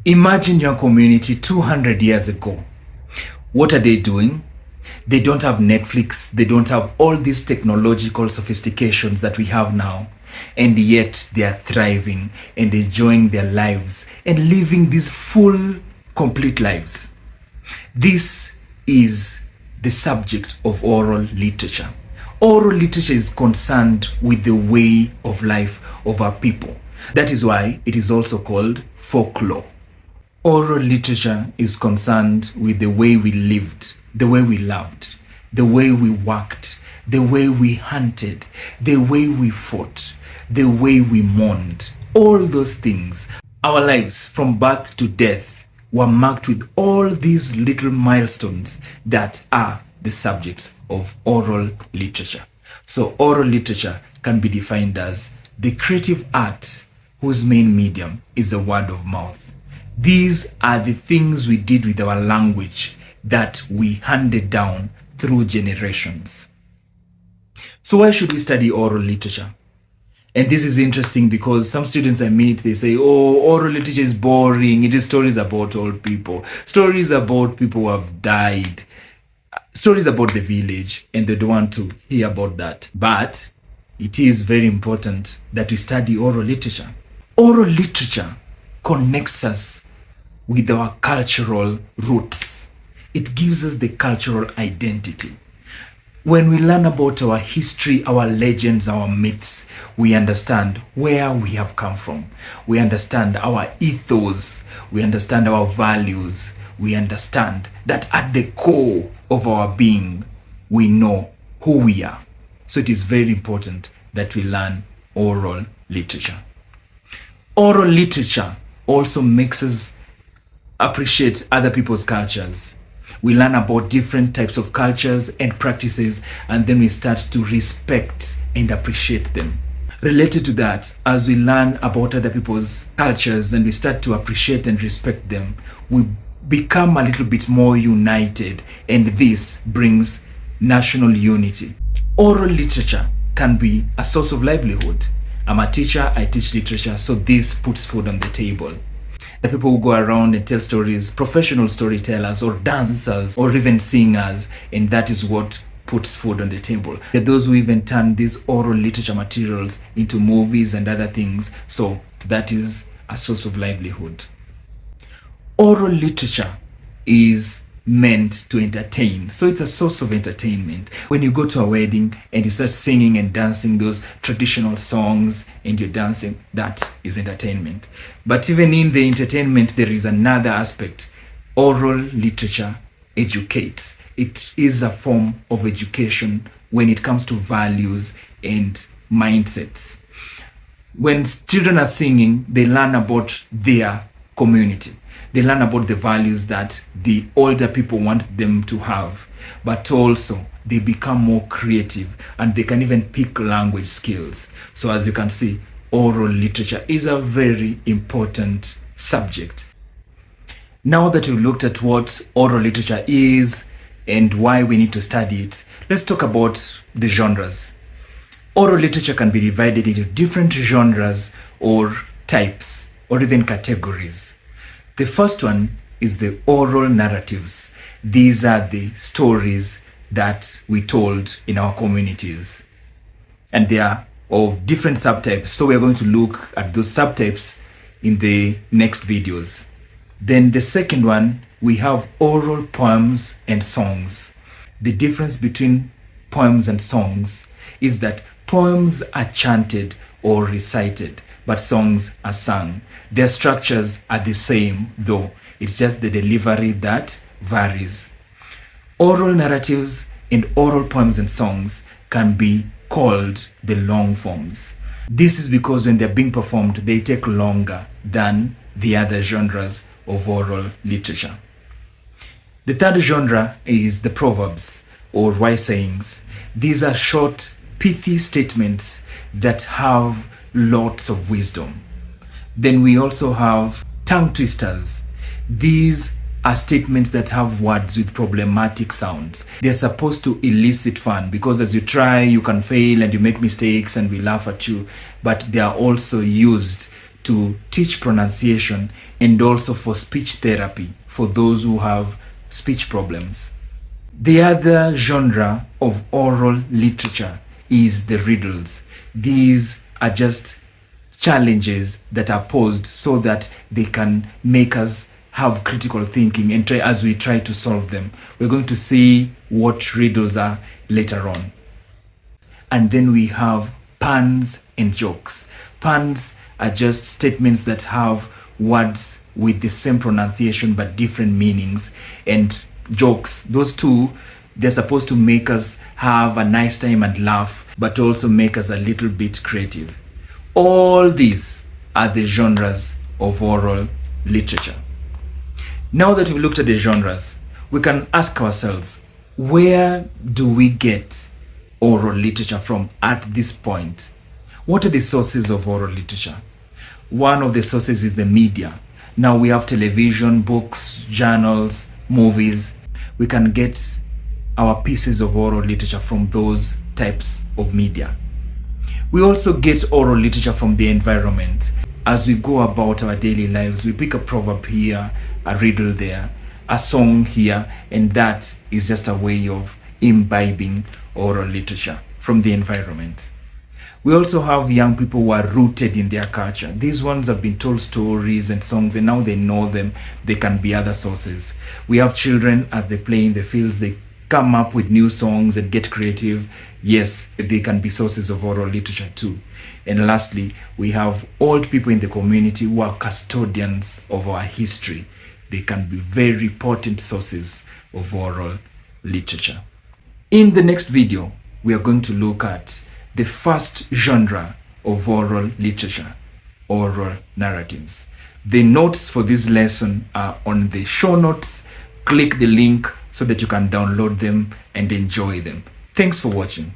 Imagine your community 200 years ago. What are they doing? They don't have Netflix. They don't have all these technological sophistications that we have now. And yet they are thriving and enjoying their lives and living these full, complete lives. This is the subject of oral literature. Oral literature is concerned with the way of life of our people. That is why it is also called folklore. Oral literature is concerned with the way we lived, the way we loved, the way we worked, the way we hunted, the way we fought, the way we mourned. All those things. Our lives from birth to death were marked with all these little milestones that are the subjects of oral literature. So oral literature can be defined as the creative art whose main medium is the word of mouth. These are the things we did with our language that we handed down through generations. So why should we study oral literature? And this is interesting because some students I meet, they say, oh, oral literature is boring. It is stories about old people, stories about people who have died, stories about the village, and they don't want to hear about that. But it is very important that we study oral literature. Oral literature connects us with our cultural roots. It gives us the cultural identity. When we learn about our history, our legends, our myths, we understand where we have come from. We understand our ethos. We understand our values. We understand that at the core of our being, we know who we are. So it is very important that we learn oral literature. Oral literature also makes us appreciate other people's cultures. We learn about different types of cultures and practices, and then we start to respect and appreciate them. Related to that, as we learn about other people's cultures and we start to appreciate and respect them, we become a little bit more united, and this brings national unity. Oral literature can be a source of livelihood. I'm a teacher, I teach literature, so this puts food on the table. The people who go around and tell stories, professional storytellers or dancers or even singers, and that is what puts food on the table. There are those who even turn these oral literature materials into movies and other things, so that is a source of livelihood. Oral literature is meant to entertain, so it's a source of entertainment. When you go to a wedding and you start singing and dancing those traditional songs and you're dancing, that is entertainment. But even in the entertainment, there is another aspect. Oral literature educates. It is a form of education when it comes to values and mindsets. When children are singing, they learn about their community. They learn about the values that the older people want them to have, but also they become more creative and they can even pick language skills. So as you can see, oral literature is a very important subject. Now that we've looked at what oral literature is and why we need to study it, let's talk about the genres. Oral literature can be divided into different genres or types or even categories. The first one is the oral narratives. These are the stories that we told in our communities. And they are of different subtypes. So we are going to look at those subtypes in the next videos. Then the second one, we have oral poems and songs. The difference between poems and songs is that poems are chanted or recited, but songs are sung. Their structures are the same, though it's just the delivery that varies. Oral narratives and oral poems and songs can be called the long forms. This is because when they're being performed, they take longer than the other genres of oral literature. The third genre is the proverbs or wise sayings. These are short, pithy statements that have lots of wisdom. Then we also have tongue twisters. These are statements that have words with problematic sounds. They're supposed to elicit fun because as you try, you can fail and you make mistakes and we laugh at you. But they are also used to teach pronunciation and also for speech therapy for those who have speech problems. The other genre of oral literature is the riddles. These are just challenges that are posed so that they can make us have critical thinking and try as we try to solve them. We're going to see what riddles are later on. And then we have puns and jokes. Puns are just statements that have words with the same pronunciation but different meanings. And jokes, those two, they're supposed to make us have a nice time and laugh, but also make us a little bit creative. All these are the genres of oral literature. Now that we've looked at the genres, we can ask ourselves, where do we get oral literature from at this point? What are the sources of oral literature? One of the sources is the media. Now we have television, books, journals, movies. We can get our pieces of oral literature from those types of media. We also get oral literature from the environment. As we go about our daily lives, we pick a proverb here, a riddle there, a song here, and that is just a way of imbibing oral literature from the environment. We also have young people who are rooted in their culture. These ones have been told stories and songs, and now they know them. They can be other sources. We have children, as they play in the fields, they come up with new songs and get creative. Yes, they can be sources of oral literature too. And lastly, we have old people in the community who are custodians of our history. They can be very potent sources of oral literature. In the next video, we are going to look at the first genre of oral literature, oral narratives. The notes for this lesson are on the show notes. Click the link so that you can download them and enjoy them. Thanks for watching.